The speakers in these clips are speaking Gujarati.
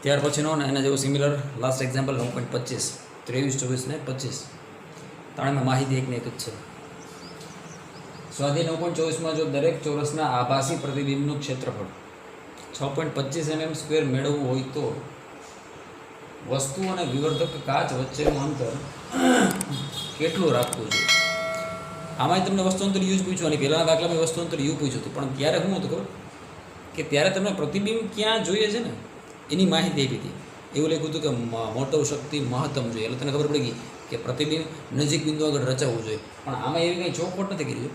ત્યાર પછીનો ને એના જેવું સિમિલર લાસ્ટ એક્ઝામ્પલ 9.25 23 24 ને 25 ત્રણેયમાં માહિતી એકને એક જ છે. સ્વાધ્યાય 9.24માં જો દરેક ચોરસના આભાસી પ્રતિબિંબનું ક્ષેત્રફળ 6.25 mm² મેળવવું હોય તો વસ્તુ અને વિવર્ધક કાચ વચ્ચેનું અંતર કેટલું રાખવું જોઈએ. આમાંય તમને વસ્તુંતર યુ જ પૂછ્યું અને પહેલાંના દાખલામાં વસ્તુંતર યુ પૂછ્યું હતું, પણ ત્યારે શું હતું ખબર કે ત્યારે તમને પ્રતિબિંબ ક્યાં જોઈએ છે ને એની માહિતી આપી હતી. એવું લખ્યું હતું કે મોટો શક્તિ મહત્તમ જોઈએ, એટલે તને ખબર પડી ગઈ કે પ્રતિબિંબ નજીક બિંદુ આગળ રચાવવું જોઈએ. પણ આમાં એવી કંઈ ચોખવટ નથી કરી.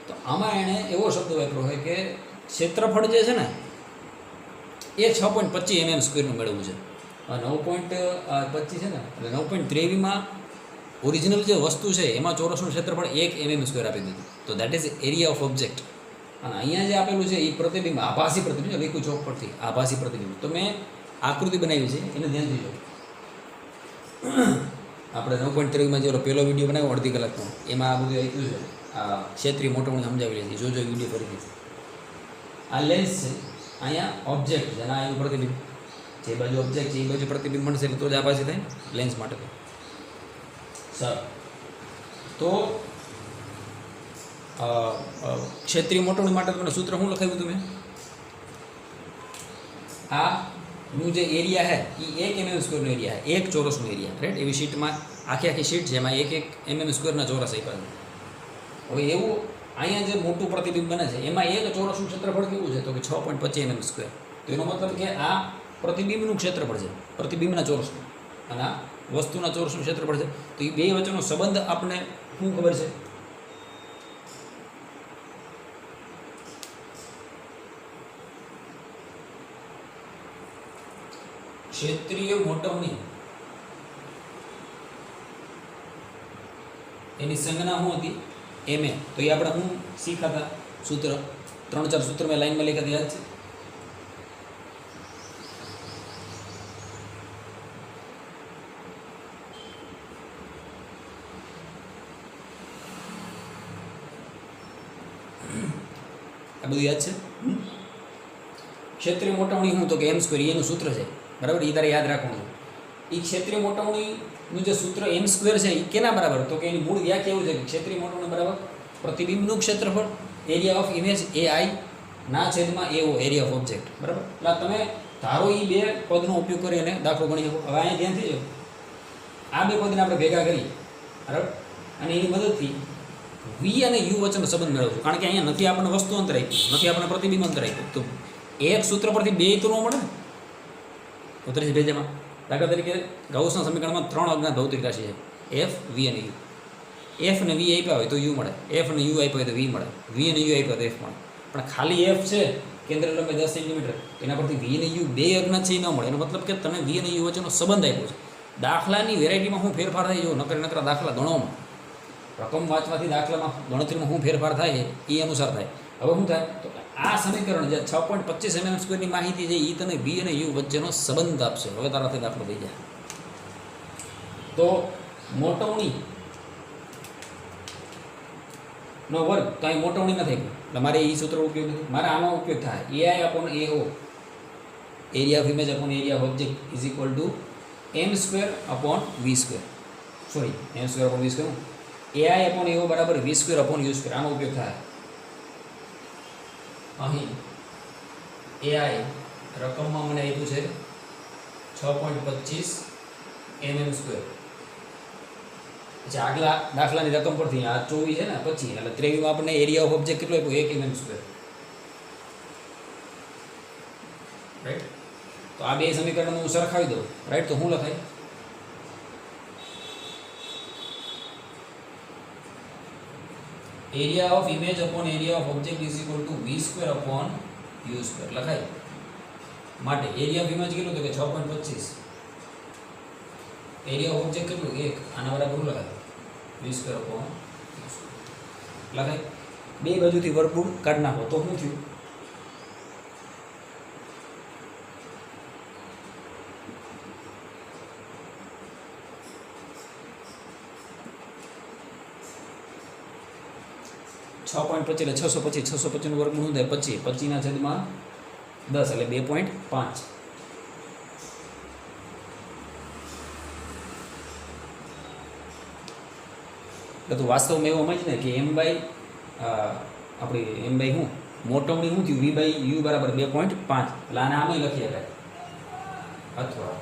તો આમાં એણે એવો શબ્દ વાપર્યો હોય કે ક્ષેત્રફળ જે છે ને એ 6.25 mm² મેળવવું છે. 9.25 છે ને એટલે 9.23માં ઓરિજિનલ જે વસ્તુ છે એમાં ચોરસનું ક્ષેત્રફળ 1 mm² આપી દીધું. તો that is area of object. અને અહીંયા જે આપેલું છે એ પ્રતિબિંબ આભાસી પ્રતિબિંબ લખ્યું ચોક પરથી આભાસી પ્રતિબિંબ. તો મેં આકૃતિ બનાવી છે એને ધ્યાનથી જો. આપણે 9.23માં જે પહેલો વિડીયો બનાવ્યો અડધી કલાકનો એમાં આ બધું આપ્યું છે. આ ક્ષેત્રીય મોટવણી સમજાવી લીધી. જોજો વિડીયો ફરીથી. આ લેન્સ છે, અહીંયા ઓબ્જેક્ટ છે અને આ એનું પ્રતિબિંબ. જે બાજુ ઓબ્જેક્ટ છે એ બાજુ પ્રતિબિંબ મળશે એટલે તો જ આભાસી થાય લેન્સ માટે. સર તો ક્ષેત્રીય મોટવણી માટે તમને સૂત્ર શું લખાવ્યું હતું મેં? આનું જે એરિયા હે એ 1 mm² એરિયા હે, એક ચોરસનો એરિયા, રાઈટ? એવી શીટમાં આખી શીટ છે એમાં 1 mm² ચોરસ આપ્યા છે. હવે એવું અહીંયા જે મોટું પ્રતિબિંબ બને છે એમાં એક ચોરસનું ક્ષેત્રફળ કેવું છે તો કે 6.25 mm². તો એનો મતલબ કે આ પ્રતિબિંબનું ક્ષેત્રફળ છે, પ્રતિબિંબના ચોરસનું, અને આ વસ્તુના ચોરસનું ક્ષેત્રફળ છે. તો એ બે વચ્ચેનો સંબંધ આપણને શું ખબર છે? ક્ષેત્રીય મોટવણી એની સંજ્ઞા શું હતી? MA. તો એ આપણે શું શીખાતા સૂત્ર? 3-4 સૂત્ર મેં લાઈનમાં લખ્યા યાદ છે? આ બધું યાદ છે? ક્ષેત્રીય મોટવણી શું તો કે m² એનું સૂત્ર છે, બરાબર? એ તારે યાદ રાખવાનું. એ ક્ષેત્રીય મોટવણીનું જે સૂત્ર m² છે એ કેના બરાબર? તો કે એની મૂળ વ્યાખ્યા કેવું છે કે ક્ષેત્રીય મોટવણી બરાબર પ્રતિબિંબનું ક્ષેત્રફળ એરિયા ઓફ ઇમેજ AI ના છેદમાં AO એરિયા ઓફ ઓબ્જેક્ટ, બરાબર? એટલે તમે ધારો એ બે પદનો ઉપયોગ કરી અને દાખલો ગણી શકો. હવે અહીંયા ધ્યાનથી જો, આ બે પદને આપણે ભેગા કરી, બરાબર? અને એની મદદથી V અને U વચ્ચેનો સંબંધ મેળવશું. કારણ કે અહીંયા નથી આપણને વસ્તુ અંતર આપ્યું, નથી આપણને પ્રતિબિંબ અંતર આપ્યું. તો એક સૂત્ર પરથી બે તો ન મળે ને. ઉતરી છે ભેજામાં. દાખલા તરીકે ગાઉસના સમીકરણમાં 3 અજ્ઞાત ભૌતિક રાશિ છે, F, V અને U. F અને V આપ્યા હોય તો U મળે, F અને U આપ્યા હોય તો V મળે, V અને U આપ્યા તો F મળે. પણ ખાલી F છે કેન્દ્ર લંબાઈ 10 સેન્ટીમીટર, એના પરથી V અને U બે અજ્ઞાત છે એ ન મળે. એનો મતલબ કે તમે V અને U વચ્ચેનો સંબંધ આપ્યો છે. દાખલાની વેરાયટીમાં શું ફેરફાર થાય જો નકરા દાખલા ગણવામાં, રકમ વાંચવાથી દાખલામાં ગણતરીમાં શું ફેરફાર થાય એ અનુસાર થાય. હવે શું થાય તો આ સમીકરણ જે 6.25 mm² ની માહિતી છે એ તને V અને U વચ્ચેનો સંબંધ આપશે. હવે તારાથી દાખલો થઈ જાય. તો મોટવણી નો વર્ગ તો અહીં મોટવણી નથી એટલે મારે એ સૂત્ર ઉપયોગ નથી. મારે આનો ઉપયોગ થાય AI/AO area of image upon area of object is equal to m²/v². Sorry, m²/v². AI/AO બરાબર v²/u². આનો ઉપયોગ થાય. અહીં AI રકમમાં મને આપ્યું છે 6.25 mm². પછી આગલા દાખલાની રકમ પરથી આ 24 છે ને 25 એટલે 23માં આપણને એરિયા ઓફ ઓબ્જેક્ટ કેટલો આપ્યો? 1 mm². રાઈટ? તો આ બે સમીકરણ હું સરખાવી દઉં, રાઈટ? તો શું લખાય? Area of image upon area of object is equal to v²/u² લખાય. માટે એરિયા ઓફ ઇમેજ કેટલું તો કે 6.25, એરિયા ઓફ ઓબ્જેક્ટ કેટલું? 1. આના બરાબર લખાય v²/u² લખાય. બે બાજુથી વર્ગમૂળ કાઢી નાખો તો શું થયું? છ 6.25 એટલે 625. 625 નું વર્ગમૂળ શું થાય? 25. 25 ના છેદમાં 10 એટલે 2.5. એટલે તું વાસ્તવમાં એવું સમજ ને કે એમ બાય આપણી એમ બાય શું મોટવણી શું થયું વી બાય યુ બરાબર 2.5 એટલે આને આમાં લખી શકાય અથવા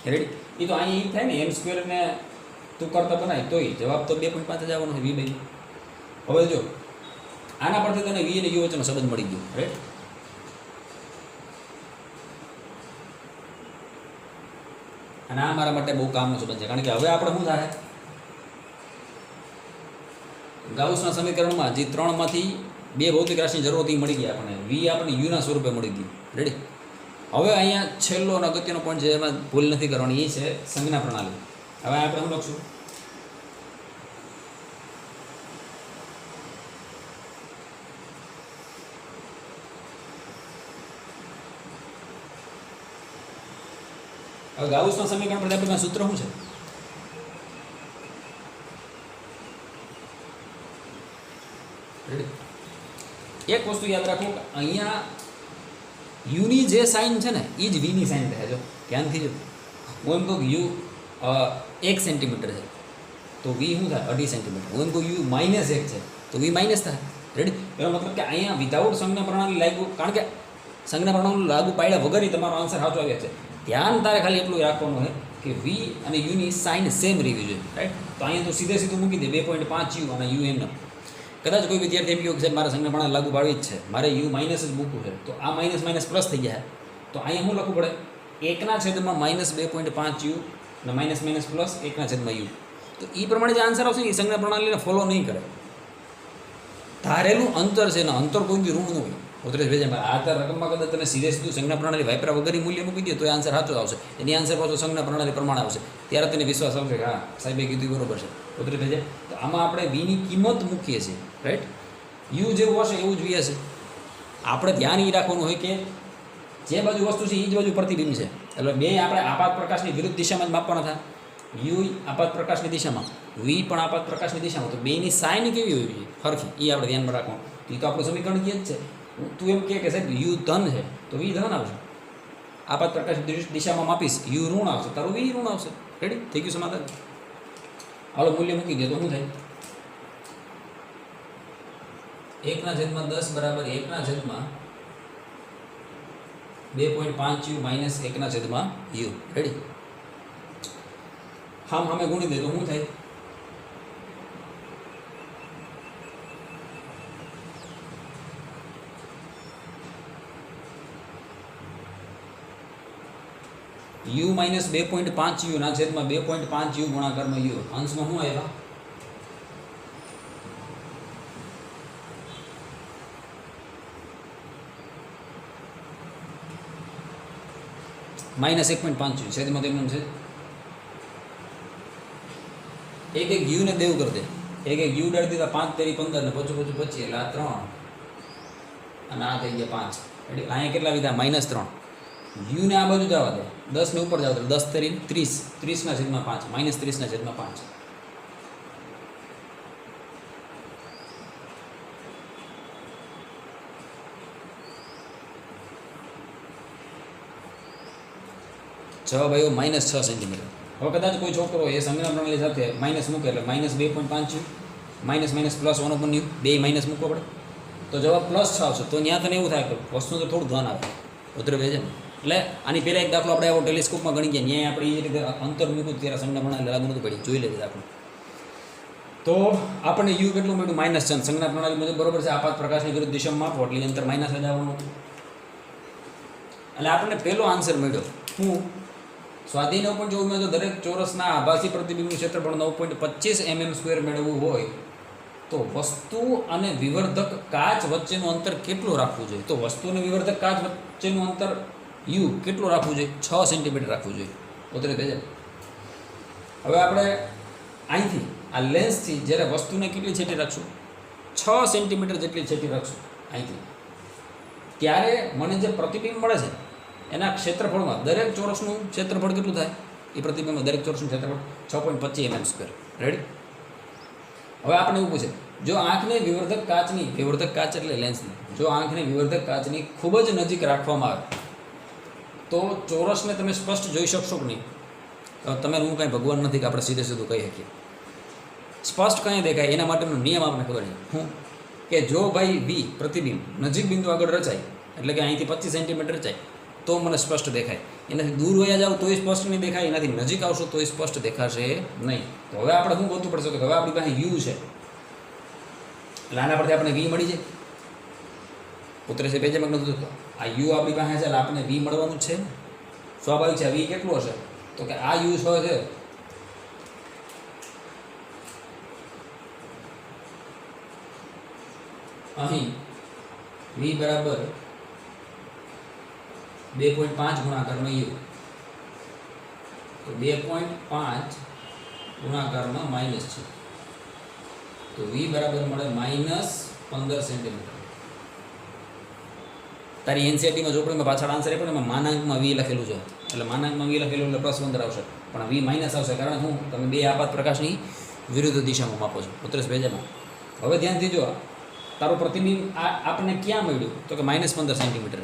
રેડી એ તો અહીં એ થાય ને એમ સ્ક્વેરને તું કરતા બનાય તોય જવાબ તો 2.5 જ આવવાનો છે વી બાય. હવે જો આના પરથી તને વી અને યુ વચ્ચેનો સંબંધ મળી ગયો રાઈટ. અને આ મારા માટે બહુ કામનો સંબંધ છે કારણ કે હવે આપણે શું થાય ગાઉસના સમીકરણમાં જે 3માંથી 2 ભૌતિક રાશિની જરૂર હતી મળી ગઈ આપણને વી આપણને યુના સ્વરૂપે મળી ગયું રેડી. હવે અહીંયા છેલ્લો અને અગત્યનો પોઈન્ટ છે એમાં ભૂલ નથી કરવાની એ છે સંજ્ઞા પ્રણાલી. હવે આપણે શું લખશું હવે ગાઉસના સમીકરણ પર આપણી સૂત્ર શું છે રેડી. એક વસ્તુ યાદ રાખો કે અહીંયા યુની જે સાઇન છે ને એ જ વીની સાઇન થાય. જો ધ્યાનથી જો હું એમ કહું યુ 1 સેન્ટીમીટર છે તો વી શું થાય 2.5 સેન્ટીમીટર. હું એમ કહું યુ -1 છે તો વી માઇનસ થાય રેડી. એનો મતલબ કે અહીંયા વિધાઉટ સંજ્ઞા પ્રણાલી લાગુ કારણ કે સંજ્ઞા પ્રણાલી લાગુ પાડ્યા વગર તમારો આન્સર સાચો આવ્યો છે. ધ્યાન તારે ખાલી એટલું રાખવાનું છે કે વી અને યુની સાઇન સેમ રહેવી જોઈએ રાઈટ. તો અહીંયા તો સીધે સીધું મૂકી દે 2.5 યુ અને યુ એમને. કદાચ કોઈ વિદ્યાર્થી એમ કહ્યું કે સાહેબ મારે સંજ્ઞા પ્રણાલી લાગુ પાડવી જ છે મારે યુ માઇનસ જ મૂકવું છે તો આ માઇનસ માઇનસ પ્લસ થઈ જાય તો અહીંયા શું લખવું પડે 1/-2.5 યુ અને માઇનસ માઇનસ પ્લસ 1/યુ. તો એ પ્રમાણે જે આન્સર આવશે એ સંજ્ઞા પ્રણાલીને ફોલો નહીં કરે. ધારેલું અંતર છે ને અંતર કોઈ બી રૂમ ન હોય ઉતરેશ ભેજે આ તાર રકમમાં કદાચ તમે સીધે સીધું સંજ્ઞા પ્રણાલી વાપરા વગર મૂલ્ય મૂકી દે તો એ આન્સર સાચો આવશે. એની આન્સર પાછો સંજ્ઞા પ્રણાલી પ્રમાણે આવશે ત્યારે તેને વિશ્વાસ આવશે કે હા સાહેબે કીધું બરોબર છે ઉતરેશ ભેજે. તો આમાં આપણે વીની કિંમત મૂકીએ છીએ રાઈટ. યુ જેવું હશે એવું જ વી હશે. આપણે ધ્યાન એ રાખવાનું હોય કે જે બાજુ વસ્તુ છે એ જ બાજુ પ્રતિબિંબ છે એટલે બે આપણે આપાત પ્રકાશની વિરુદ્ધ દિશામાં જ માપવાના થાય. યુ આપાત પ્રકાશની દિશામાં વી પણ આપાત પ્રકાશની દિશામાં તો બેની સાઇન કેવી હોવી જોઈએ સરખી એ આપણે ધ્યાનમાં રાખવાનું. એ તો આપણું સમીકરણ કહે જ છે. તું એમ કે સાહેબ યુ ધન છે તો વી ધન આવશે. આપાત પ્રકાશની દિશામાં માપીશ યુ ઋણ આવશે તારું વી ઋણ આવશે. રેડી થઈ ગયું સમાધાન. હાલો મૂલ્ય મૂકી દે તો શું થાય 1/10 બરાબર 1/2.5 યુ માઇનસ 1/યુ રેડી. હા અમે ગુણી દે તો શું થાય યુ માઇનસ 2.5 યુ ના છેદમાં 2.5 યુ ગુણાકારમાં યુ અંશમાં શું આવ્યા -1.5 યુ છેદમાં તેમનું છે એક યુ ને દેવ કરી દે એક યુ ડાળી દીધા 5 તેરી 15 ને 5 5 25 એટલે આ 3 અને આ થઈ ગયા 5 એટલે અહીંયા કેટલા લીધા -3 યુ ને આ બાજુ જવા દે 10 ને ઉપર જાવ તો 10 તેરી 30 30/5 -30/5 જવાબ આવ્યો -6 સેન્ટીમીટર. હવે કદાચ કોઈ છોકરો એ સંજ્ઞા પ્રણાલી સાથે માઇનસ મૂકે એટલે -2.5 યુ માઇનસ માઇનસ પ્લસ 1/યુ બે માઇનસ મૂકવો પડે તો જવાબ +6 આવશે. તો ત્યાં તને એવું થાય કે વસ્તુનું તો થોડું ધ્યાન આવે ઉતરે છે ને. એટલે આની પહેલાં એક દાખલો આપણે આવો ટેલિસ્કોપમાં ગણી ગયા ન્યાય આપણે એ રીતે અંતર મૂક્યું ત્યારે સંજ્ઞા પ્રણાલી લાગુ નહોતું પડી જોઈ લેજે આપણે. તો આપણને યુ કેટલું મળ્યું -6 સંજ્ઞા પ્રણાલી મુજબ બરોબર છે. આપાત પ્રકાશની વિરુદ્ધ દિશામાં માપો એટલે અંતર માઇનસ જ આવવાનું હતું. એટલે આપણને પહેલો આન્સર મળ્યો હું સ્વાધીન 9.24 તો દરેક ચોરસના આભાસી પ્રતિબિંબનું ક્ષેત્રફળ 9.25 mm² મેળવવું હોય તો વસ્તુ અને વિવર્ધક કાચ વચ્ચેનું અંતર કેટલું રાખવું જોઈએ. તો વસ્તુ અને વિવર્ધક કાચ વચ્ચેનું અંતર યુ કેટલું રાખવું જોઈએ 6 સેન્ટીમીટર રાખવું જોઈએ. ઉતરે તે હવે આપણે અહીંથી આ લેન્સથી જ્યારે વસ્તુને કેટલી છેટી રાખશું 6 સેન્ટીમીટર જેટલી છેટી રાખશું અહીંથી ત્યારે મને જે પ્રતિબિંબ મળે છે એના ક્ષેત્રફળમાં દરેક ચોરસનું ક્ષેત્રફળ કેટલું થાય એ પ્રતિબિંબમાં દરેક ચોરસનું ક્ષેત્રફળ 6.25 mm². રેડી. હવે આપણે એવું પૂછે જો આંખને વિવર્ધક કાચ એટલે લેન્સની જો આંખને વિવર્ધક કાચની ખૂબ જ નજીક રાખવામાં આવે તો ચોરસને તમે સ્પષ્ટ જોઈ શકશો કે નહીં? તમે હું કાંઈ ભગવાન નથી કે આપણે સીધે સીધું કહી શકીએ. સ્પષ્ટ કંઈ દેખાય એના માટેનો નિયમ આપણને ખબર છે. હું કે જો ભાઈ વી પ્રતિબિંબ નજીક બિંદુ આગળ રચાય, એટલે કે અહીંથી 25 સેન્ટીમીટર રચાય તો મને સ્પષ્ટ દેખાય. એનાથી દૂર વયા જાવ તોય સ્પષ્ટ નહીં દેખાય, એનાથી નજીક આવશો તોય સ્પષ્ટ દેખાશે નહીં. તો હવે આપણે શું ગોતવું પડશે? કે હવે આપણી પાસે યુ છે, એટલે આના પરથી આપણે વી મળી જાય. ઉતરે છે પેજમાં નથી થતો. આ યુ આપણી પાસે છે એટલે આપણે વી મળવાનું જ છે. સ્વાભાવિક છે. વી કેટલું હશે? તો કે આ યુ છે અહીં વી બરાબર 2.5 ગુણાકારમાં યુ, તો 2.5 ગુણાકારમાં માઇનસ છે, તો વી બરાબર મળે -15 સેન્ટીમીટર. તારી એનસીઆરટીમાં ચોપડીમાં પાછળ આન્સર આપ્યો ને એમાં માનાંકમાં વી લખેલું છે, એટલે માનાંકમાં વી લખેલું એટલે +15 આવશે, પણ વી માઇનસ આવશે. કારણ હું તમે બે આપાત પ્રકાશની વિરુદ્ધ દિશામાં માપો છો. ઉત્તરેશ ભેજામાં હવે ધ્યાનથી જો, તારું પ્રતિબિંબ આપણને ક્યાં મળ્યું? તો કે -15 સેન્ટીમીટર.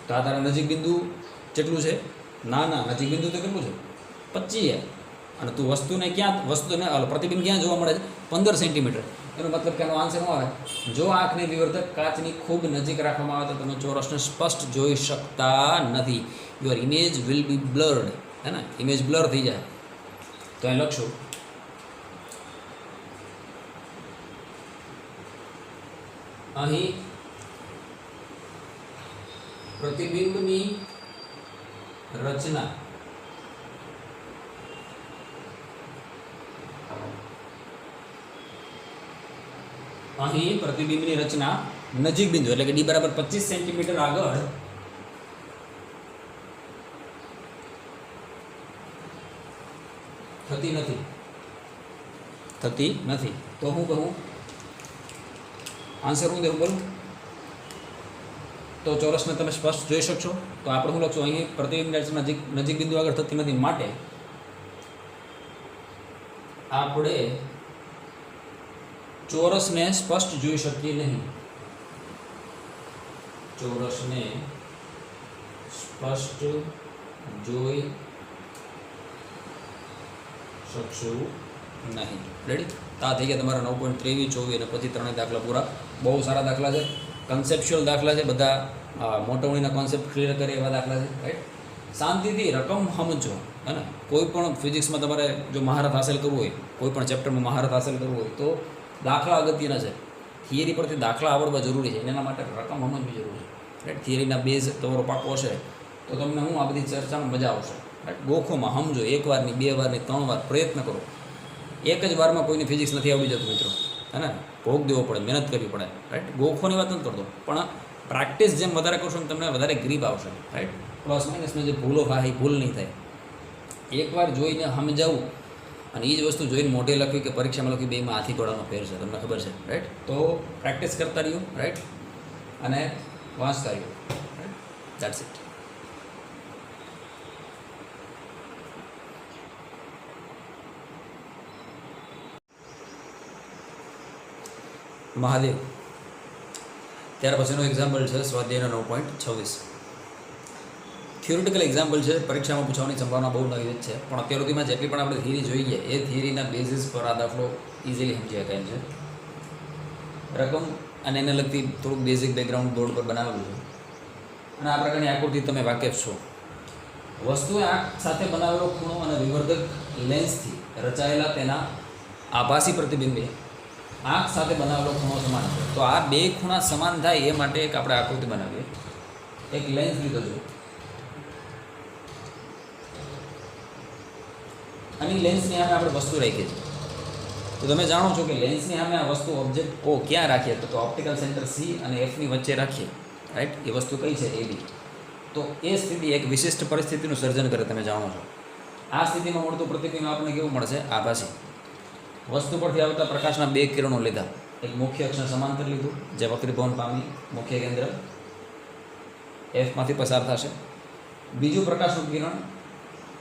તો આ તારા નજીક બિંદુ કેટલું છે? ના નજીક બિંદુ તો કેટલું છે? 25. અને તું વસ્તુને પ્રતિબિંબ ક્યાં જોવા મળે છે? 15 સેન્ટીમીટર. એનો મતલબ કે એનો આન્સર શું આવે? જો આંખને વિવર્ધક કાચની ખૂબ નજીક રાખવામાં આવે તો તમે ચોરસને સ્પષ્ટ જોઈ શકતા નથી. Your image will be blurred. હે ને? ઇમેજ બ્લર થઈ જાય. તો અહીં લખશું અહીં પ્રતિબિંબની રચના અહીં પ્રતિબિંબની રચના નજીક બિંદુ એટલે કે ડી બરાબર 25 સેન્ટીમીટર આગળ થતી નથી. તો હું કહું આન્સર હું દેવું બોલું? તો ચોરસને તમે સ્પષ્ટ જોઈ શકશો. તો આપણે શું લખશું? અહીં પ્રતિબિંબની રચના નજીક બિંદુ આગળ થતી નથી, માટે આપણે ચોરસને સ્પષ્ટ જોઈ શકીએ નહીં. ચોરસને સ્પષ્ટ જોઈ શકશું નહીં. રેડી? તા થઈ ગયા તમારા 9.23, 24 અને પછી ત્રણેય દાખલા પૂરા. બહુ સારા દાખલા છે, કન્સેપ્ચ્યુઅલ દાખલા છે, બધા મોટવણીના કોન્સેપ્ટ ક્લિયર કરે એવા દાખલા છે. રાઈટ? શાંતિથી રકમ સમજો. હે ને? કોઈ પણ ફિઝિક્સમાં તમારે જો મહારત હાંસલ કરવું હોય, કોઈ પણ ચેપ્ટરમાં મહારત હાંસલ કરવું હોય તો દાખલા અગત્યના છે. થિયરી પરથી દાખલા આવડવા જરૂરી છે, એના માટે રકમ સમજવી જરૂરી છે. રાઈટ? થિયરીના બેઝ તમારો પાકો હશે તો તમને હું આ બધી ચર્ચામાં મજા આવશે. રાઈટ? ગોખોમાં સમજો, 1 વારની 2 વારની 3 વાર પ્રયત્ન કરો. એક જ વારમાં કોઈને ફિઝિક્સ નથી આવડી જતું મિત્રો. હે ને? ભોગ દેવો પડે, મહેનત કરવી પડે. રાઈટ? ગોખોની વાત નથી કરતો, પણ પ્રેક્ટિસ જેમ વધારે કરશો ને તમને વધારે ગ્રીપ આવશે. રાઈટ? પ્લસ માઇનસમાં જે ભૂલો થાય એ ભૂલ નહીં થાય. એકવાર જોઈને સમજાવું અને એ જ વસ્તુ જોઈને મોઢે લખવી કે પરીક્ષામાં લખવી, બેમાં હાથી ઘોડાનો ફેર છે, તમને ખબર છે. રાઈટ? તો પ્રેક્ટિસ કરતા રહ્યો. રાઈટ? અને વાંચતા રહ્યો. રાઈટ? That's it. મહાદેવ. ત્યાર પછીનો એક્ઝામ્પલ છે સ્વાધ્યાયનો 9.26. થિયોરિટિકલ એક્ઝામ્પલ છે, પરીક્ષામાં પૂછવાની સંભાવના બહુ નવી જ છે, પણ અત્યાર સુધીમાં જેટલી પણ આપણે થિયરી જોઈએ એ થિયરીના બેઝિસ પર આ દાખલો ઇઝીલી સમજી શકાય છે. રકમ અને એને લગતી થોડુંક બેઝિક બેકગ્રાઉન્ડ બોર્ડ પર બનાવેલું છે અને આ પ્રકારની આકૃતિ તમે વાકેફ છો. વસ્તુએ આંખ સાથે બનાવેલો ખૂણો અને વિવર્ધક લેન્સથી રચાયેલા તેના આભાસી પ્રતિબિંબે આંખ સાથે બનાવેલો ખૂણો સમાન છે. તો આ બે ખૂણા સમાન થાય એ માટે એક આપણે આકૃતિ બનાવીએ. એક લેન્સ લીધો છે અને લેન્સની સામે આપણે વસ્તુ રાખીએ છીએ. તો તમે જાણો છો કે લેન્સની સામે આ વસ્તુ ઓબ્જેક્ટ ઓ ક્યાં રાખીએ? તો ઓપ્ટિકલ સેન્ટર સી અને એફની વચ્ચે રાખીએ. રાઈટ? એ વસ્તુ કઈ છે? એ બી. તો એ સ્થિતિ એક વિશિષ્ટ પરિસ્થિતિનું સર્જન કરે, તમે જાણો છો. આ સ્થિતિમાં મળતું પ્રતિબિંબ આપણને કેવું મળશે? આભાસી. વસ્તુ પરથી આવતા પ્રકાશના બે કિરણો લીધા. એક મુખ્ય અક્ષને સમાંતર લીધું જે વક્રીભવન પામી મુખ્ય કેન્દ્ર એફમાંથી પસાર થશે. બીજું પ્રકાશનું કિરણ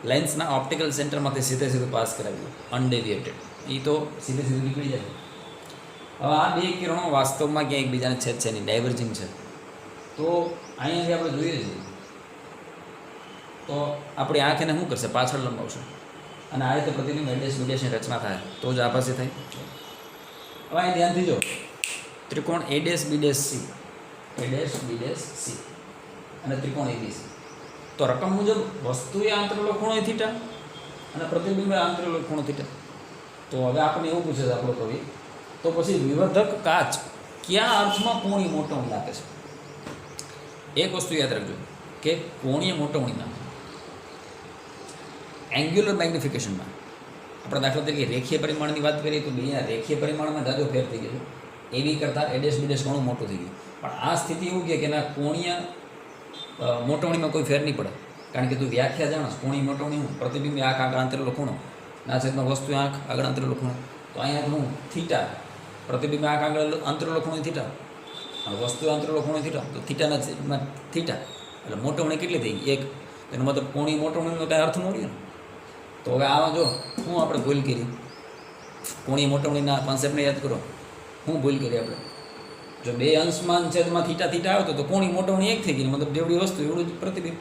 લેન્સના ઓપ્ટિકલ સેન્ટરમાંથી સીધું પાસ કરાવ્યું અનડેવિએટેડ. એ તો સીધું નીકળી જાય. હવે આ બે કિરણો વાસ્તવમાં ક્યાંય એકબીજાને છેદ છે નહીં, ડાયવર્જિંગ છે. તો અહીંયાથી આપણે જોઈએ છીએ તો આપણી આંખ એને શું કરશે? પાછળ લંબાવશે અને આ રીતે પ્રતિબિંબ એડેશ બીડેશની રચના થાય તો જ આભાસી થાય. હવે અહીં ધ્યાનથી જો, ત્રિકોણ એડેશ બીડેશ સી, એડેશ બીડેશ સી અને ત્રિકોણ એબીસી. તો રકમ મુજબ વસ્તુએ આંતરેલો ખૂણો થીટા અને પ્રતિબિંબે આંતરેલો ખૂણો થીટા. તો હવે આપણને એવું પૂછે છે આપણો કવિ, તો પછી વિવર્ધક કાચ કયા અર્થમાં કોણીય મોટવણી આપે છે? એક વસ્તુ યાદ રાખજો કે કોણીય મોટવણીમાં એંગ્યુલર મેગ્નિફિકેશનમાં આપણે દાખલા તરીકે રેખીય પરિમાણની વાત કરીએ તો અહીંયા રેખીય પરિમાણમાં જાજો ફેર થઈ ગયો છે. એબી કરતાં એડેશ બીડેશ ઘણું મોટું થઈ ગયું. પણ આ સ્થિતિ એવું કહે કે એના કોણીય મોટવણીમાં કોઈ ફેર નહીં પડે, કારણ કે તું વ્યાખ્યા જાણસ કોણીય મોટવણી હું પ્રતિબિંબે આંખ આગળ આંતરેલો ખૂણો, ના છેદમાં વસ્તુ આંખ આગળ આંતરેલો ખૂણો. તો અહીંયા હું થીટા, પ્રતિબિંબે આંખ આગળ આંતરેલો ખૂણો થીટા અને વસ્તુ આંતરેલો ખૂણો થીટા. તો થીટાના છેદમાં થીટા એટલે મોટવણી કેટલી થઈ ગઈ? એક. એનો મતલબ કોણીય મોટવણીનો કાંઈ અર્થ ન રહ્યો ને. તો હવે આમાં જો શું આપણે ભૂલ કરી? કોણીય મોટવણીના કોન્સેપ્ટને યાદ કરો. શું ભૂલ કરી આપણે? જો બે અંશમાં છેદમાં થીટા થીટા આવતો તો કોણી મોટવણી એક થઈ ગઈ, મતલબ જેવડી વસ્તુ એવડું જ પ્રતિબિંબ.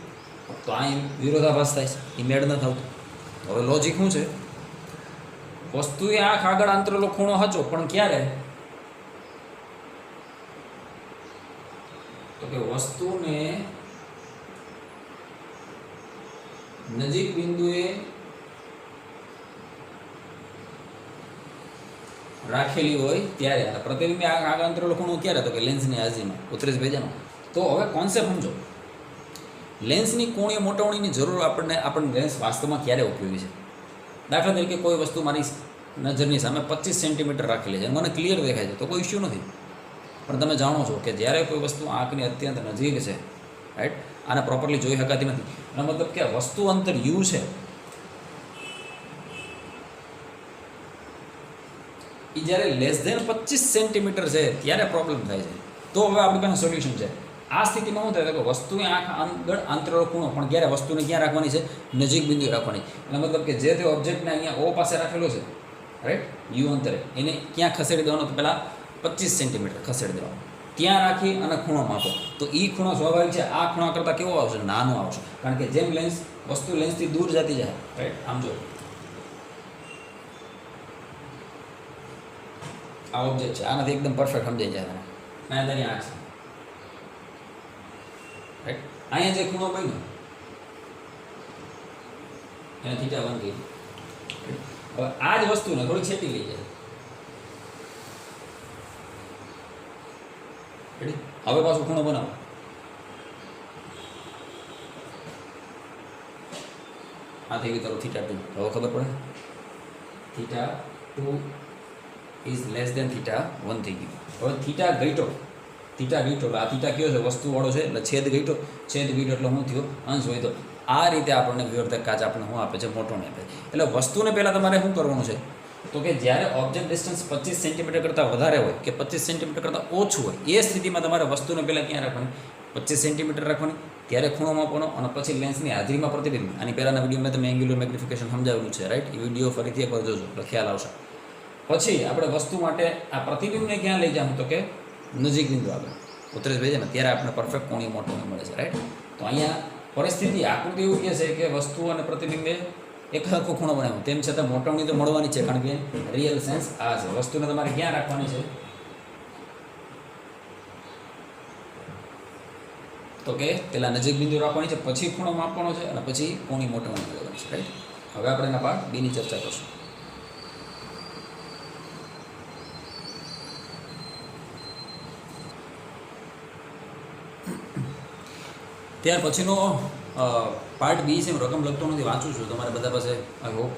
તો અહીં વિરોધાભાસ થાય છે, એ મેળ ન થતો. હવે લોજિક શું છે? વસ્તુએ આંખ આગળ આંતરેલો ખૂણો હચો, પણ ક્યારે? તો કે વસ્તુને નજીક બિંદુએ રાખેલી હોય ત્યારે. અને પ્રતિબિંબે આગળ આંતરેલો ખૂણો ક્યારે? તો કે લેન્સની હાજરીમાં. ઉતરેશ ભેજાનો. તો હવે કોન્સેપ્ટ સમજો. લેન્સની કોણીય મોટવણીની જરૂર આપણને લેન્સ વાસ્તવમાં ક્યારે ઉપયોગી છે? દાખલા તરીકે કોઈ વસ્તુ મારી નજરની સામે 25 સેન્ટીમીટર રાખેલી છે, મને ક્લિયર દેખાય છે, તો કોઈ ઇસ્યુ નથી. પણ તમે જાણો છો કે જ્યારે કોઈ વસ્તુ આંખની અત્યંત નજીક છે, રાઈટ, આને પ્રોપરલી જોઈ શકાતી નથી. એનો મતલબ કે વસ્તુ અંતર યુ છે, એ જ્યારે લેસ ધેન 25 સેન્ટીમીટર છે ત્યારે પ્રોબ્લેમ થાય છે. તો હવે આપણી પાસે સોલ્યુશન છે. આ સ્થિતિમાં શું થાય? તો વસ્તુએ આંખ આગળ આંતરેલો ખૂણો, પણ ક્યારે? વસ્તુને ક્યાં રાખવાની છે? નજીક બિંદુએ રાખવાની. એનો મતલબ કે જે તે ઓબ્જેક્ટને અહીંયા ઓ પાસે રાખેલો છે, રાઈટ, યુ અંતરે, એને ક્યાં ખસેડી દેવાનો? તો પહેલાં 25 સેન્ટીમીટર ખસેડી દેવાનો. ત્યાં રાખી અને ખૂણો માપો. તો એ ખૂણો સ્વાભાવિક છે આ ખૂણા કરતાં કેવો આવશે? નાનો આવશે. કારણ કે જેમ વસ્તુ લેન્સથી દૂર જતી જાય, રાઈટ. આમ જો આ ઓબ્જેક્ટ છે, આનાથી એકદમ પરફેક્ટ સમજાઈ જાય મને. અહીંયા તારી આંખ છે, રાઈટ. અહીંયા જે ખૂણો બન્યો એને થીટા 1 કીધું. હવે આ જ વસ્તુને થોડીક છેટી લઈ જાય. હવે પાછું ખૂણો બનાવો. આ થઈ ગયું તારું થીટા 2. હવે ખબર પડે theta 2 is less than theta 1 થઈ ગયું. હવે થીટા ગઈટો, થીટા ગઈટો એટલે આ થીટા કયો છે? વસ્તુવાળો છે એટલે છેદ ગઈટો, છેદ ગઈટો એટલે શું થયો? અંશ હોય. તો આ રીતે આપણને વિવર્ધક કાચ આપણને શું આપે છે? મોટવણી આપે છે. એટલે વસ્તુને પહેલાં તમારે શું કરવાનું છે? તો કે જ્યારે ઓબ્જેક્ટ ડિસ્ટન્સ 25 સેન્ટીમીટર કરતાં વધારે હોય કે 25 સેન્ટીમીટર કરતાં ઓછું હોય, એ સ્થિતિમાં તમારે વસ્તુને પહેલાં ક્યાં રાખવાની? 25 સેન્ટીમીટર રાખવાની. ત્યારે ખૂણો માપવાનો અને પછી લેન્સની હાજરીમાં પ્રતિબિંબ. આની પહેલાંના વિડીયોમાં તમે એંગ્યુલર મેગ્નિફિકેશન સમજાવેલું છે, રાઈટ. એ વિડીયો ફરીથી એકવાર જોજો એટલે ખ્યાલ આવશે. પછી આપણે વસ્તુ માટે આ પ્રતિબિંબને ક્યાં લઈ જવાનું? તો કે નજીક બિંદુ આગળ. ઉતરેશ ભેજે ને ત્યારે આપણે પરફેક્ટ કોણીય મોટવણી મળે છે, રાઈટ. તો અહીંયા પરિસ્થિતિ આકૃતિ એવું કહે છે કે વસ્તુ અને પ્રતિબિંબે એક હરખો ખૂણો બનાવ્યો, તેમ છતાં મોટવણી તો મળવાની છે, કારણ કે રિયલ સેન્સ આ છે. વસ્તુને તમારે ક્યાં રાખવાની છે? તો કે પેલા નજીક બિંદુ રાખવાની છે, પછી ખૂણો માપવાનો છે અને પછી કોણી મોટવણી મેળવવાની છે, રાઈટ. હવે આપણે એના પાર્ટ બીની ચર્ચા કરશું. ત્યાર પછીનો પાર્ટ બી છે. હું રકમ લખતો નથી, વાંચું છું. તમારે બધા પાસે આઈ હોપ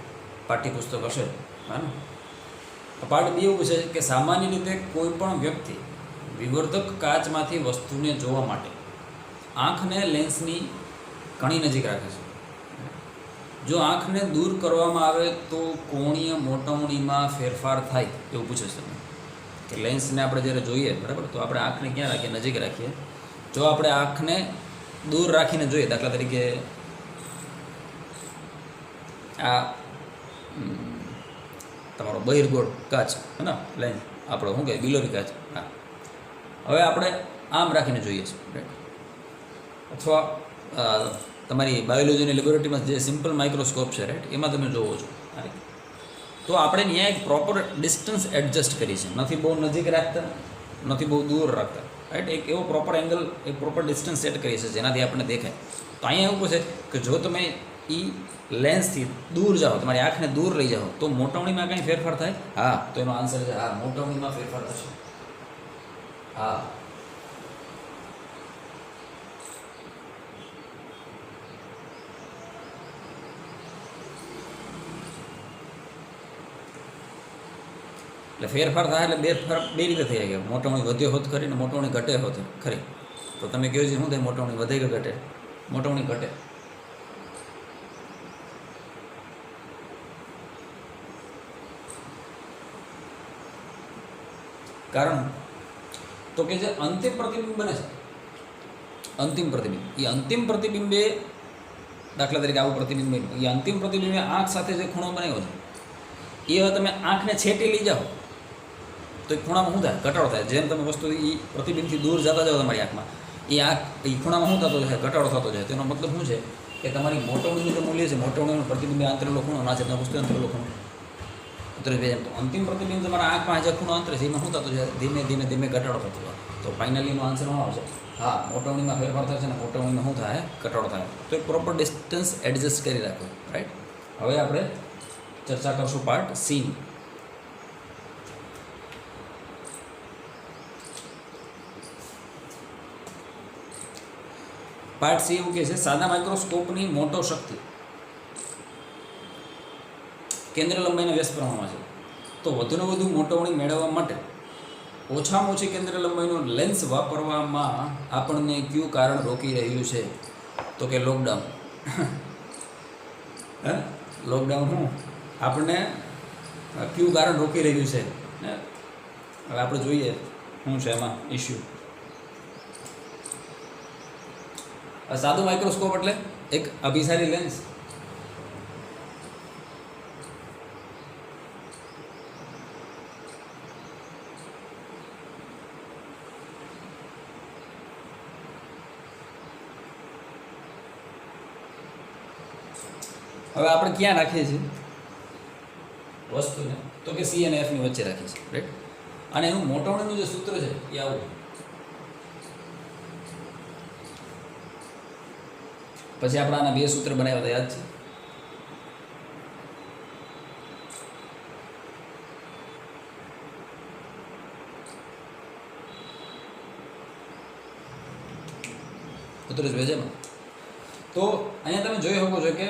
પાઠ્યપુસ્તક હશે, હા ને. પાર્ટ બી એવું છે કે સામાન્ય રીતે કોઈ પણ વ્યક્તિ વિવર્ધક કાચમાંથી વસ્તુને જોવા માટે આંખને લેન્સની ઘણી નજીક રાખે છે. જો આંખને દૂર કરવામાં આવે તો કોણીય મોટવણીમાં ફેરફાર થાય એવું પૂછે છે તમે. કે લેન્સને આપણે જ્યારે જોઈએ, બરાબર, તો આપણે આંખને ક્યાં રાખીએ? નજીક રાખીએ. જો આપણે આંખને દૂર રાખીને જોઈએ, દાખલા તરીકે આ તમારો બહિર્ગોળ કાચ હે ને, લેન્સ આપણો શું કહે? બિલોરી કાચ. હા, હવે આપણે આમ રાખીને જોઈએ છીએ, રાઈટ. અથવા તમારી બાયોલોજીની લેબોરેટરીમાં જે સિમ્પલ માઇક્રોસ્કોપ છે રાઈટ, એમાં તમે જોવો છો. તો આપણે ત્યાં એક પ્રોપર ડિસ્ટન્સ એડજસ્ટ કરી છે, નથી બહુ નજીક રાખતા, નથી બહુ દૂર રાખતા રાઈટ. એક એવો પ્રોપર એંગલ, એક પ્રોપર ડિસ્ટન્સ સેટ કરી છે જેનાથી આપણને દેખાય. તો અહીંયા એવું પૂછે કે જો તમે એ લેન્સથી દૂર જાઓ, તમારી આંખને દૂર લઈ જાઓ, તો મોટવણીમાં કંઈ ફેરફાર થાય? હા. તો એનો આન્સર છે હા, મોટવણીમાં ફેરફાર થશે. હા. એટલે ફેરફાર થાય એટલે બે રીતે થઈ જાય. મોટવણી વધ્યો હોત ખરી ને મોટવણી ઘટે હોત ખરી. તો તમે કહો છો શું થાય? મોટવણી વધે કે ઘટે? મોટવણી ઘટે. કારણ તો કે જે અંતિમ પ્રતિબિંબ બને છે, અંતિમ પ્રતિબિંબ, એ અંતિમ પ્રતિબિંબે દાખલા તરીકે આવું પ્રતિબિંબ બન્યું, એ અંતિમ પ્રતિબિંબે આંખ સાથે જે ખૂણો બનાવ્યો છે એ હવે તમે આંખને છેટી લઈ જાઓ તો એ ખૂણામાં શું થાય? ઘટાડો થાય. જેમ તમે વસ્તુ એ પ્રતિબિંબથી દૂર જતા જાઓ તમારી આંખમાં, એ ખૂણામાં શું થતો જાય? ઘટાડો થતો જાય. તેનો મતલબ શું છે કે તમારી મોટવણીનું જે મૂલ્ય છે, મોટવણીનું પ્રતિબિંબે આંતરેલો ખૂણો ના છે, વસ્તુ આંતરેલો ખૂણો ઉતરે જાય. તો અંતિમ પ્રતિબિંબ તમારા આંખમાં જે ખૂણો અંતરે છે એમાં શું થતું જાય? ધીમે ધીમે ધીમે ઘટાડો થતો જાય. તો ફાઇનલીનો આન્સર શું આવશે? હા, મોટવણીમાં ફેરફાર થાય છે ને મોટવણીમાં શું થાય? ઘટાડો થાય. તો એક પ્રોપર ડિસ્ટન્સ એડજસ્ટ કરી રાખો રાઈટ. હવે આપણે ચર્ચા કરશું પાર્ટ સી. પાર્ટ સી એવું કહે છે સાદા માઇક્રોસ્કોપની મોટો શક્તિ કેન્દ્ર લંબાઈના વ્યસ્ત પ્રમાણમાં છે. તો વધુને વધુ મોટવણી મેળવવા માટે ઓછામાં ઓછી કેન્દ્ર લંબાઈનો લેન્સ વાપરવામાં આપણને કયું કારણ રોકી રહ્યું છે? તો કે લોકડાઉન. લોકડાઉન શું આપણને કયું કારણ રોકી રહ્યું છે? હવે આપણે જોઈએ શું છે એમાં ઇસ્યુ. સાદું માઇક્રોસ્કોપ એટલે એક અભિસારી લેન્સ. હવે આપણે ક્યાં રાખીએ છીએ વસ્તુને? તો કે સી અને એફની વચ્ચે રાખીએ છીએ રાઈટ. અને એનું મોટવણીનું જે સૂત્ર છે એ આવું. પછી આપણે આના બે સૂત્ર બનાવ્યા હતા, યાદ છે? સૂત્ર જ વેજેમાં. તો અહીંયા તમે જોઈ શકો છો કે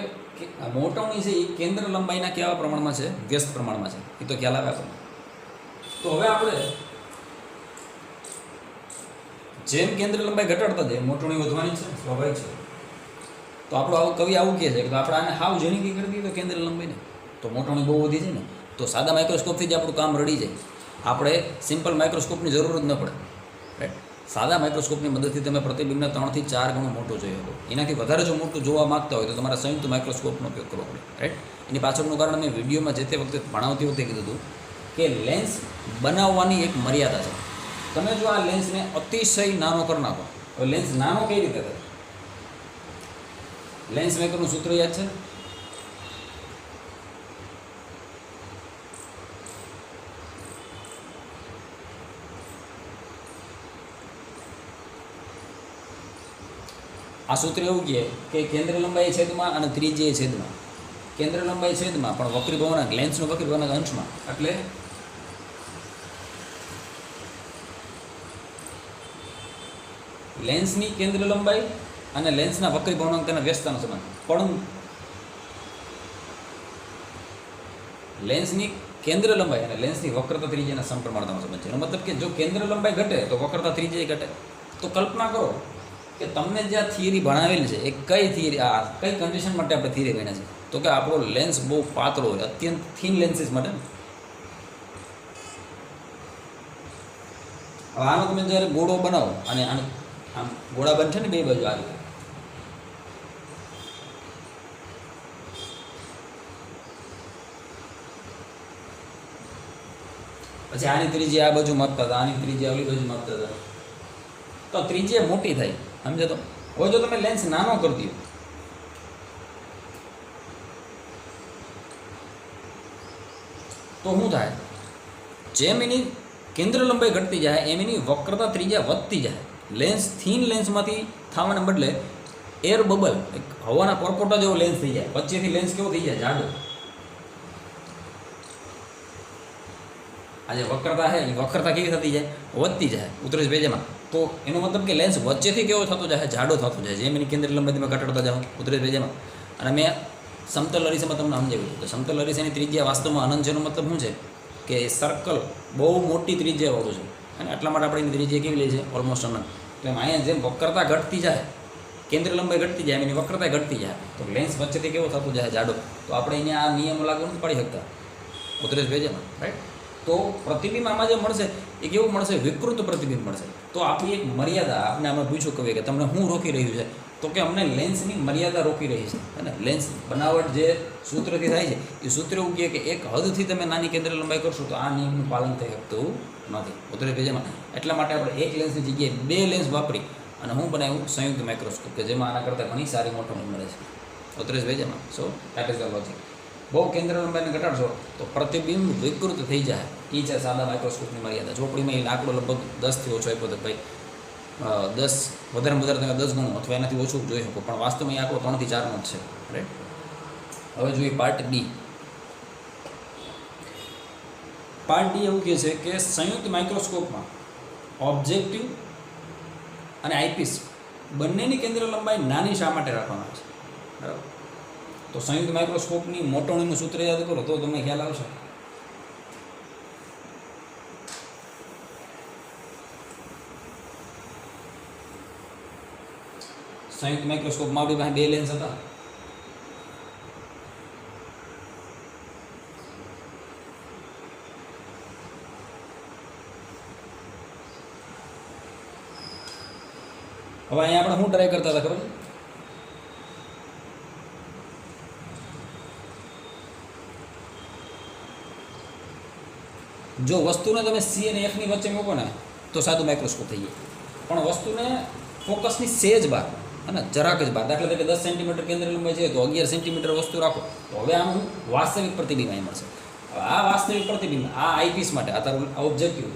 મોટવણી છે એ કેન્દ્ર લંબાઈના કેવા પ્રમાણમાં છે? વ્યસ્ત પ્રમાણમાં છે. એ તો ખ્યાલ આવે આપણને. તો હવે આપણે જેમ કેન્દ્ર લંબાઈ ઘટાડતા જાય મોટવણી વધવાની છે, સ્વાભાવિક છે. તો આપણો આવું કવિ આવું કહે છે કે આપણે આને હાવ ઝીણી કરી દઈએ તો કેન્દ્ર લંબાઈને, તો મોટવણી બહુ વધી છે ને. તો સાદા માઇક્રોસ્કોપથી જ આપણું કામ રડી જાય. આપણે સિમ્પલ માઇક્રોસ્કોપની જરૂર જ ન પડે રાઈટ. સાદા માઇક્રોસ્કોપની મદદથી તમે પ્રતિબિંબને 3 થી 4 ગણું મોટું જોઈ શકો. એનાથી વધારે જો મોટું જોવા માગતા હોય તો તમારે સંયુક્ત માઇક્રોસ્કોપનો ઉપયોગ કરવો પડે રાઈટ. એની પાછળનું કારણ મેં વિડીયોમાં જે તે વખતે ભણાવતી વખતે કીધું હતું કે લેન્સ બનાવવાની એક મર્યાદા છે. તમે જો આ લેન્સને અતિશય નાનો કરી નાખો, હવે લેન્સ નાનો કઈ રીતે થાય? લેન્સ મેકરનું સૂત્ર યાદ છે? આ સૂત્ર એવું કહે કે કેન્દ્ર લંબાઈ છેદમાં અને ત્રિજ્યા છેદમાં. કેન્દ્ર લંબાઈ છેદમાં પણ વક્રીભવનાંક, લેન્સનો વક્રીભવનાંક અંશમાં. એટલે લેન્સની કેન્દ્ર લંબાઈ અને લેન્સના વક્રીભવનાંક તેના વ્યસ્તતાનો સંબંધ. પણ લેન્સની કેન્દ્ર લંબાઈ અને લેન્સની વક્રતા ત્રિજ્યાના સમપ્રમાણતાનો સંબંધ છે. એનો મતલબ કે જો કેન્દ્ર લંબાઈ ઘટે તો વક્રતા ત્રિજ્યા ઘટે. તો કલ્પના કરો કે તમને જે આ થિયરી ભણાવેલી છે એ કઈ થિયરી, આ કઈ કન્ડિશન માટે આપણે થિયરી ભણ્યા છે? તો કે આપણો લેન્સ બહુ પાતળો હોય, અત્યંત થીન લેન્સીસ માટે. હવે આનો તમે જ્યારે ગોળો બનાવો અને આનો આમ ગોળા બનશે ને બે બાજુ આ રીતે, પછી આની ત્રિજ્યા આ બાજુ માપતા હતા, આની ત્રિજ્યા ઓલી બાજુ માપતા હતા, તો ત્રિજ્યા મોટી થાય સમજે. તો હવે જો તમે લેન્સ નાનો કરી દો તો શું થાય, જેમ એની કેન્દ્ર લંબાઈ ઘટતી જાય એમ એની વક્રતા ત્રિજ્યા વધતી જાય. લેન્સ થીન લેન્સમાંથી થવાને બદલે એર બબલ, હવાના પરપોટા જેવો લેન્સ થઈ જાય, વચ્ચેથી લેન્સ કેવો થઈ જાય, જાડો. આ જે વક્રતા છે એ વક્રતા કેવી થતી જાય, વધતી જાય ઉત્તરેશ ભેજમાં. તો એનો મતલબ કે લેન્સ વચ્ચેથી કેવો થતો જાય, જાડો થતો જાય, જેમ એની કેન્દ્ર લંબાઈ તમે ઘટાડતા જાઓ ઉત્તરેશ ભેજમાં. અને મેં સમતલ અરીસામાં તમને સમજાવ્યું તો સમતલ અરીસાની ત્રિજ્યા વાસ્તવમાં અનંત છે. એનો મતલબ શું છે કે સર્કલ બહુ મોટી ત્રિજ્યાવાળું છે અને એટલા માટે આપણે એની ત્રિજ્યા કેવી લે છે, ઓલમોસ્ટ અનંત. તો એમ અહીંયા જેમ વક્રતા ઘટતી જાય, કેન્દ્ર લંબાઈ ઘટતી જાય, એની વક્રતા ઘટતી જાય, તો લેન્સ વચ્ચેથી કેવો થતો જાય, જાડો. તો આપણે અહીંયા આ નિયમો લાગુ નથી પાડી શકતા ઉત્તરેશ ભેજમાં, રાઈટ. તો પ્રતિબિંબ આમાં જે મળશે એ કેવું મળશે, વિકૃત પ્રતિબિંબ મળશે. તો આપણી એક મર્યાદા, આપણે આમાં પૂછ્યું કહીએ કે તમને શું રોકી રહ્યું છે, તો કે અમને લેન્સની મર્યાદા રોકી રહી છે. અને લેન્સ બનાવટ જે સૂત્રથી થાય છે એ સૂત્ર એવું કહે કે એક હદથી તમે નાની કેન્દ્ર લંબાઈ કરશો તો આ નિયમનું પાલન થઈ શકતું નથી ઉત્તરેશ ભેજમાં. એટલા માટે આપણે એક લેન્સની જગ્યાએ બે લેન્સ વાપરી અને હું બનાવ્યું સંયુક્ત માઇક્રોસ્કોપ, કે જેમાં આના કરતાં ઘણી સારી મોટોની મળે છે ઉત્તરેશ ભેજમાં. So that is the logic. બહુ કેન્દ્ર લંબાઈને ઘટાડશો તો પ્રતિબિંબ વિકૃત થઈ જાય. એ છે સાદા માઇક્રોસ્કોપની મર્યાદા. ચોપડીમાં એ આંકડો લગભગ 10થી ઓછો આપ્યો તો ભાઈ 10 વધારે તમે 10 ગણો અથવા એનાથી ઓછું જોઈ શકો, પણ વાસ્તવમાં એ આંકડો 3 થી 4નો જ છે, રાઈટ. હવે જોઈએ પાર્ટ ડી. પાર્ટ ડી એવું કહે છે કે સંયુક્ત માઇક્રોસ્કોપમાં ઓબ્જેક્ટિવ અને આઈપીસ બંનેની કેન્દ્ર લંબાઈ નાની શા માટે રાખવામાં આવે છે, બરાબર. તો સંયુક્ત માઇક્રોસ્કોપની મોટવણીનું સૂત્ર યાદ કરો તો તમને ખ્યાલ આવશે. સંયુક્ત માઇક્રોસ્કોપમાં આપણી પાસે બે લેન્સ હતા. હવે અહીંયા આપણે શું ટ્રાય કરતા હતા ખબર છે, જો વસ્તુને તમે સી અને એફની વચ્ચે મૂકો ને તો સાદું માઇક્રોસ્કોપ થઈ જાય, પણ વસ્તુને ફોકસની સેજ બહાર અને જરાક જ બહાર, દાખલા તરીકે 10 સેન્ટીમીટર કેન્દ્ર લંબાઈ છે તો 11 સેન્ટીમીટર વસ્તુ રાખો તો હવે આનું વાસ્તવિક પ્રતિબિંબ અહીં મળશે. હવે આ વાસ્તવિક પ્રતિબિંબ આ આઈપીસ માટે આ તારું ઓબ્જેક્ટિવ,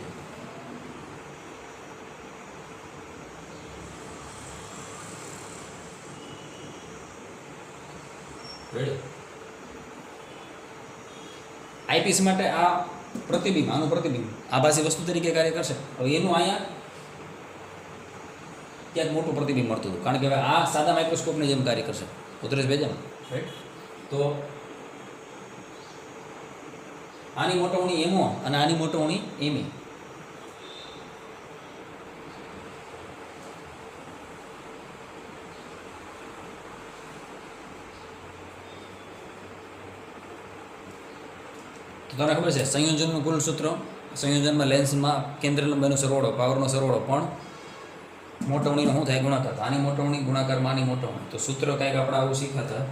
આઈપીસ માટે આ પ્રતિબિંબ, આનું પ્રતિબિંબ આભાસી વસ્તુ તરીકે કાર્ય કરશે. હવે એનું અહીંયા ક્યાંક મોટું પ્રતિબિંબ મળતું હતું, કારણ કે હવે આ સાદા માઇક્રોસ્કોપની જેમ કાર્ય કરશે ઉત્તરેશ ભેજમાં, રાઈટ. તો આની મોટવણી એમઓ અને આની મોટવણી એમી. તો તમને ખબર છે સંયોજનનું કુલ સૂત્ર, સંયોજનમાં લેન્સમાં કેન્દ્ર લંબાઈનો સરવાળો, પાવરનો સરવાળો, પણ મોટવણીનો શું થાય, ગુણાકાર. આની મોટવણી ગુણાકારમાં આની મોટવણી. તો સૂત્ર કાંઈક આપણે આવું શીખાતા.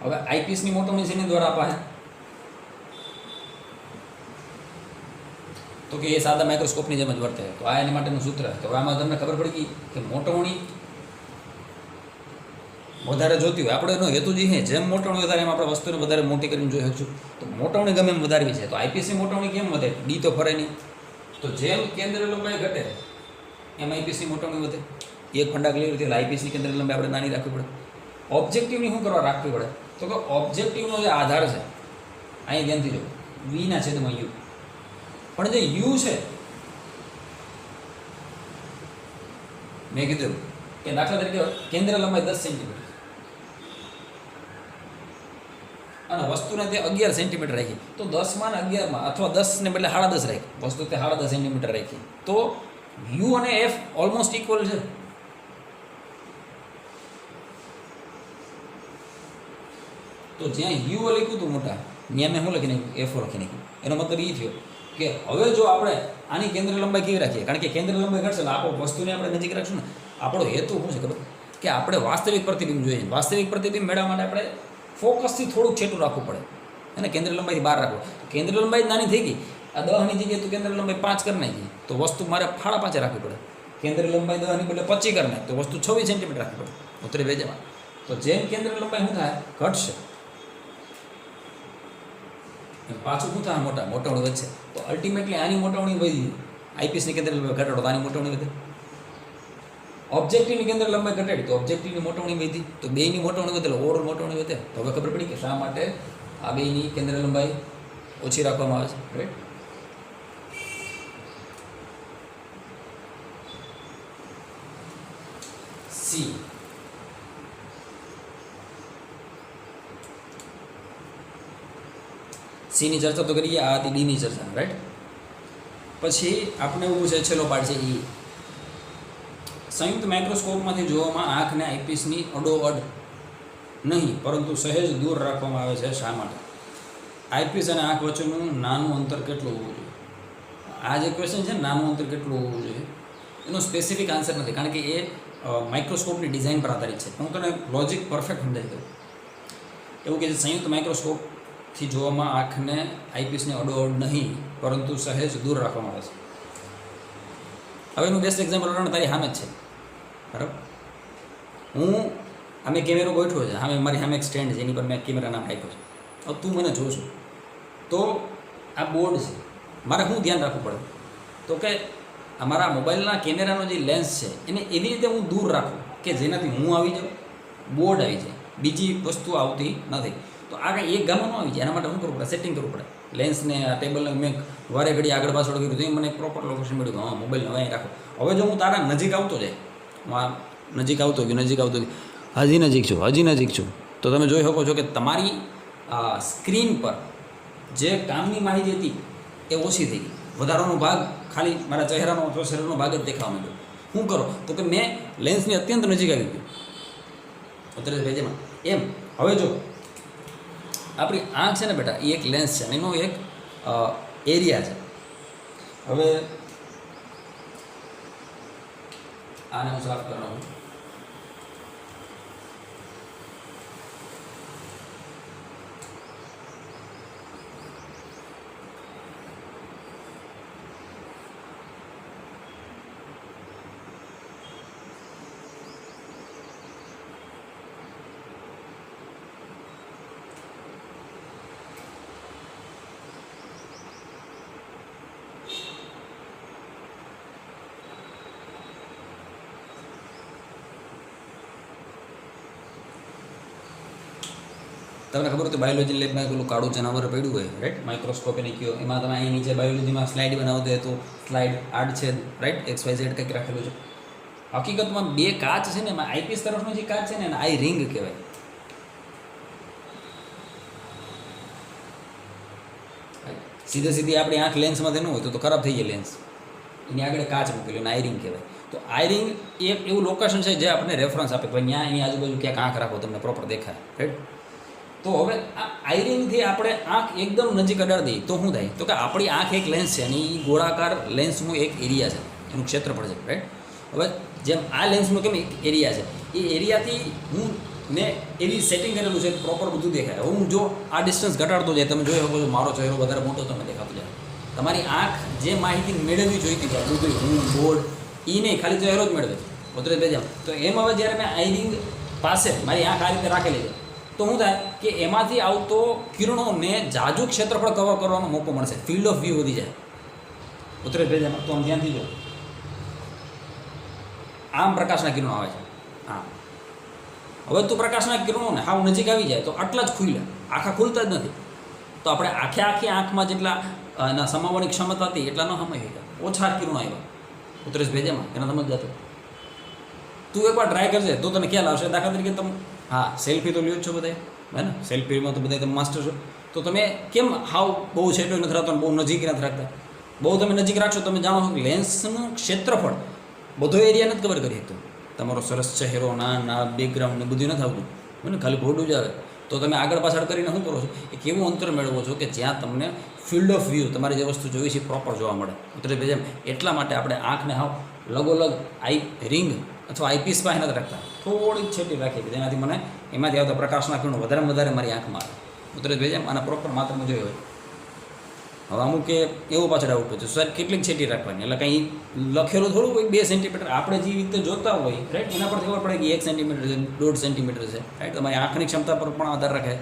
હવે આઈપીસની મોટવણી શેની દ્વારા અપાય, તો કે એ સાદા માઇક્રોસ્કોપની જેમ જ વર્તે. તો આ એની માટેનું સૂત્ર. તો આમાં તમને ખબર પડી ગઈ કે મોટવણી વધારે જોતી હોય, આપણે એનો હેતુ જે છે જેમ મોટવણી વધારે એમ આપણે વસ્તુને વધારે મોટી કરીને જોઈ શકશું. તો મોટવણી ગમે એમ વધારવી છે તો આઈપીસની મોટવણી કેમ વધે, ડી તો ફરે નહીં. તો જેમ કેન્દ્ર લંબાઈ ઘટે એમ આઈપીસની મોટવણી વધે. એક ફંડા ક્લિયર થયું, આઈપીસની કેન્દ્ર લંબાઈ આપણે નાની રાખવી પડે. ઓબ્જેક્ટિવની શું કરવા રાખવી પડે, તો કે ઓબ્જેક્ટિવનો જે આધાર છે અહીં ધ્યાનથી જો, વીના છેદમાં યુ. પણ જે યુ છે મેં કીધું કે દાખલા તરીકે કેન્દ્ર લંબાઈ 10 સેન્ટીમીટર અને વસ્તુને તે 11 સેન્ટીમીટર રાખી, તો 10માં ને 11માં અથવા 10 ને બદલે 10.5 રાખી, વસ્તુ તે 10.5 સેન્ટીમીટર રાખી, તો યુ અને એફ ઓલમોસ્ટ ઇક્વલ છે. તો જ્યાં યુ લખ્યું હતું મોટા, ત્યાં મેં શું લખી નાખ્યું, એફ લખી નાખ્યું. એનો મતલબ એ થયો કે હવે જો આપણે આની કેન્દ્ર લંબાઈ કેવી રાખીએ, કારણ કે કેન્દ્ર લંબાઈ ઘટશે આપણો વસ્તુને આપણે નજીક રાખશું ને, આપણો હેતુ શું છે ખબર, કે આપણે વાસ્તવિક પ્રતિબિંબ જોઈએ. વાસ્તવિક પ્રતિબિંબ મેળવવા માટે આપણે ફોકસથી થોડુંક છેટું રાખવું પડે અને કેન્દ્ર લંબાઈથી બહાર રાખવું. કેન્દ્ર લંબાઈ નાની થઈ ગઈ આ 10ની જગ્યાએ તું કેન્દ્ર લંબાઈ 5 કરી નાખી તો વસ્તુ મારે ફાળા પાછે રાખવી પડે. કેન્દ્ર લંબાઈ 10ની બદલે 25 કરી નાખ તો વસ્તુ 26 સેન્ટીમીટર રાખવી પડે. ઉતરી વેજમાં તો જેમ કેન્દ્ર લંબાઈ શું થાય ઘટશે પાછું શું થાય મોટાવણી વધશે. તો અલ્ટિમેટલી આની મોટાવણી વધી આઈપીએસની કેન્દ્ર લંબાઈ ઘટાડો તો આની મોટાવણી વધે. ઓબ્જેક્ટિવની કેન્દ્ર લંબાઈ ઘટાડી તો ઓબ્જેક્ટિવની મોટાવણી વધી તો બેયની મોટાવણી વધે ઓવરઓલ મોટાવણી વધે. તો હવે ખબર પડી કે શા માટે આ બેયની કેન્દ્ર લંબાઈ ઓછી રાખવામાં આવે છે. રાઈટ. સી સીની ચર્ચા તો કરીએ. આ હતી ડીની ચર્ચા. રાઈટ. પછી આપણે એવું છે છેલ્લો પાર્ટ છે ઈ. સંયુક્ત માઇક્રોસ્કોપમાંથી જોવામાં આંખને આઈપીસની અડોઅડ નહીં પરંતુ સહેજ દૂર રાખવામાં આવે છે. શા માટે? આઈપીસ અને આંખ વચ્ચેનું નાનું અંતર કેટલું હોવું જોઈએ? આ જે ક્વેશ્ચન છે ને નાનું અંતર કેટલું હોવું જોઈએ એનો સ્પેસિફિક આન્સર નથી કારણ કે એ માઇક્રોસ્કોપની ડિઝાઇન પર આધારિત છે. હું તને લોજિક પરફેક્ટ સમજાવી દઉં. એવું કે સંયુક્ત માઇક્રોસ્કોપથી જોવામાં આંખને આઈપીસને અડોઅડ નહીં પરંતુ સહેજ દૂર રાખવામાં આવે છે. હવે એનું બેસ્ટ એક્ઝામ્પલ તારી સામે જ છે. બરાબર. હું અમે કેમેરો ગોઠવ્યો છે સામે મારી સામે એક સ્ટેન્ડ છે એની પર મેં કેમેરા નામ રાખ્યો છે. હવે તું મને જોશો તો આ બોર્ડ છે મારે શું ધ્યાન રાખવું પડે તો કે અમારા મોબાઈલના કેમેરાનો જે લેન્સ છે એને એવી રીતે હું દૂર રાખું કે જેનાથી હું આવી જાઉં બોર્ડ આવી જાય બીજી વસ્તુ આવતી નથી. તો આ કંઈ એક ગામમાં ન આવી જાય એના માટે શું કરવું પડે? સેટિંગ કરવું પડે. લેન્સને આ ટેબલને મેં વારે ઘડી આગળ પાછળ કર્યું તો મને પ્રોપર લોકેશન મળ્યું હા મોબાઈલને અહીં રાખો. હવે જો હું તારા નજીક આવતો જાય નજીક આવતો ગયો હજી નજીક છું તો તમે જોઈ શકો છો કે તમારી સ્ક્રીન પર જે કામની માહિતી હતી એ ઓછી થઈ ગઈ. વધારાનો ભાગ ખાલી મારા ચહેરાનો અથવા શરીરનો ભાગ જ દેખાવા માંડ્યો. શું કરો તો કે મેં લેન્સની અત્યંત નજીક આવી ગયું. અત્યારે ભેજમાં એમ હવે જો આપણી આંખ છે ને બેટા એ એક લેન્સ છે એનો એક એરિયા છે. હવે આને હું સાફ કરવાનું. તમને ખબર હોય તો બાયોલોજી લેબમાં પેલું કાળું જનાવર પડ્યું હોય રાઈટ માઇક્રોસ્કોપ એને કહો એમાં તમે અહીં નીચે બાયોલોજીમાં સ્લાઇડ બનાવતો હોય તો સ્લાઇડ આર્ટ છે રાઈટ XYZ કંઈક રાખેલું છે. હકીકતમાં બે કાચ છે ને એમાં આઈપીસ તરફનો જે કાચ છે ને એને આઈ રિંગ કહેવાય. સીધે સીધી આપણી આંખ લેન્સમાં ન હોય તો ખરાબ થઈ જાય લેન્સ એની આગળ કાચ મૂકેલું એને આઈ રિંગ કહેવાય. તો આઈ રિંગ એ એવું લોકેશન છે જે આપણને રેફરન્સ આપે ભાઈ ત્યાં એની આજુબાજુ ક્યાંક આંખ રાખો તમને પ્રોપર દેખાય રાઈટ. તો હવે આ આઈરિંગથી આપણે આંખ એકદમ નજીક અડાડી દઈએ તો શું થાય તો કે આપણી આંખ એક લેન્સ છે અને એ ગોળાકાર લેન્સનું એક એરિયા છે એનું ક્ષેત્રફળ છે રાઈટ. હવે જેમ આ લેન્સનું કેમ એક એરિયા છે એ એરિયાથી મેં એવી સેટિંગ કરેલું છે પ્રોપર બધું દેખાય. હું જો આ ડિસ્ટન્સ ઘટાડતો જાય તમે જોઈ શકો છો મારો ચહેરો વધારે મોટો તમને દેખાતો જાય. તમારી આંખ જે માહિતી મેળવવી જોઈતી હોય બધું હું બોર્ડ એ નહીં ખાલી ચહેરો જ મેળવે ઉતરે બે જામ. તો એમ હવે જ્યારે મેં આઈરિંગ પાસે મારી આંખ આ રીતે રાખેલી છે તો શું થાય કે એમાંથી આવતો કિરણોને જાજુ ક્ષેત્રફળ કવર કરવાનો મોકો મળશે. ફિલ્ડ ઓફ વ્યૂ વધી જાય ઉતરે ભેજામાં. તો આમ ધ્યાનથી જો આમ પ્રકાશના કિરણો આવે છે. હા હવે તો પ્રકાશના કિરણોને હાવ નજીક આવી જાય તો આટલા જ ખુલ્યા આખા ખુલતા જ નથી. તો આપણે આખી આંખમાં જેટલા એના સમાવવાની ક્ષમતા હતી એટલા ન સમય ગયા ઓછા કિરણો આવ્યા ઉતરેશ ભેજામાં એના સમજ જતો. તું એકવાર ટ્રાય કરજે તો તને ખ્યાલ આવશે. દાખલા તરીકે તમે હા સેલ્ફી તો લ્યો જ છો બધા હે ને સેલ્ફીમાં તો બધા તમે માસ્ટર છો. તો તમે કેમ હાવ બહુ છેટો નથી રાખતો બહુ નજીક નથી રાખતા. બહુ તમે નજીક રાખશો તમે જાણો છો કે લેન્સનું ક્ષેત્રફળ બધો એરિયા નથી કવર કરી શકતો. તમારો સરસ ચહેરો ના બેકગ્રાઉન્ડ ને બધું નથી આવતું બને ખાલી ફોટો જ આવે. તો તમે આગળ પાછળ કરીને શું કરો છો એક એવું અંતર મેળવો છો કે જ્યાં તમને ફિલ્ડ ઓફ વ્યૂ તમારી જે વસ્તુ જોઈ છે પ્રોપર જોવા મળે. ઉતરે ભેજામ એટલા માટે આપણે આંખને હાવ લગોલગ આઈ રિંગ અથવા આઈપીસ પાસે નથી રાખતા થોડીક છેટી રાખી જેનાથી મને એમાંથી આવતા પ્રકાશના કિરણો વધારેમાં વધારે મારી આંખમાં આવે. ઉતરે ભેજામ આના પ્રોપર માત્રામાં જોયો હોય હવે અમુક એવો પાછળ ડાઉટ છે સર કેટલીક છેટી રાખવાની, એટલે કંઈ લખેલું થોડું હોય 2 સેન્ટીમીટર, આપણે જે રીતે જોતા હોય રાઈટ એના પર ખબર પડે કે 1 સેન્ટીમીટર છે, 1.5 સેન્ટીમીટર છે રાઈટ. તમારી આંખની ક્ષમતા પર પણ આધાર રાખે.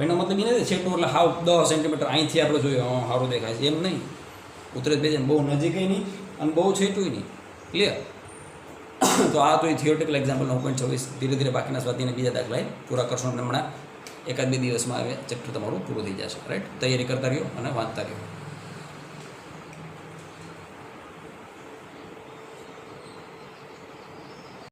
એનો મતલબ એ નથી છેટું એટલે હાવ 10 સેન્ટીમીટર અહીંથી આપણે જોઈએ સારું દેખાય છે એમ નહીં. ઉતરે બે બહુ નજીક નહીં અને બહુ છેટું નહીં. ક્લિયર? તો આ તો એ થિયોરિટિકલ એક્ઝામ્પલ 9.26. ધીરે ધીરે બાકીના સ્વાધ્યાયના બીજા દાખલા પૂરા કરશો. હમણાં 1-2 દિવસમાં આવે ચેપ્ટર તમારું પૂરું થઈ જશે રાઈટ. તૈયારી કરતા રહ્યો અને વાંચતા રહ્યો.